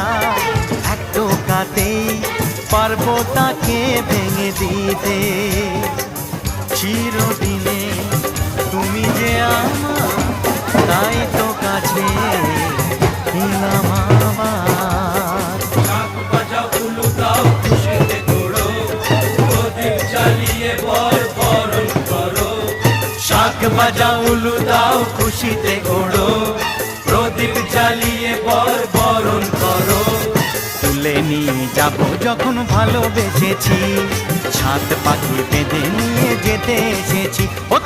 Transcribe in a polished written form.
চাই, এক টোকাতেই পারবো তাকে ভেঙে দিতে। চিরদিনে তুমি যে আমার, তাই তো কাছে এলাম আবার। শাক বাজাও উলু দাও খুশিতে ঘোড়ো, প্রদীপ জ্বালিয়ে বরণ করো। শাক বাজাও উলু দাও খুশিতে ঘোড়ো, প্রদীপ জ্বালিয়ে বরণ করো। তুলে নিয়ে যাব যখন ভালোবেসেছি, ছাদ পাখি বেঁধে নিয়ে যেতে এসেছি। ও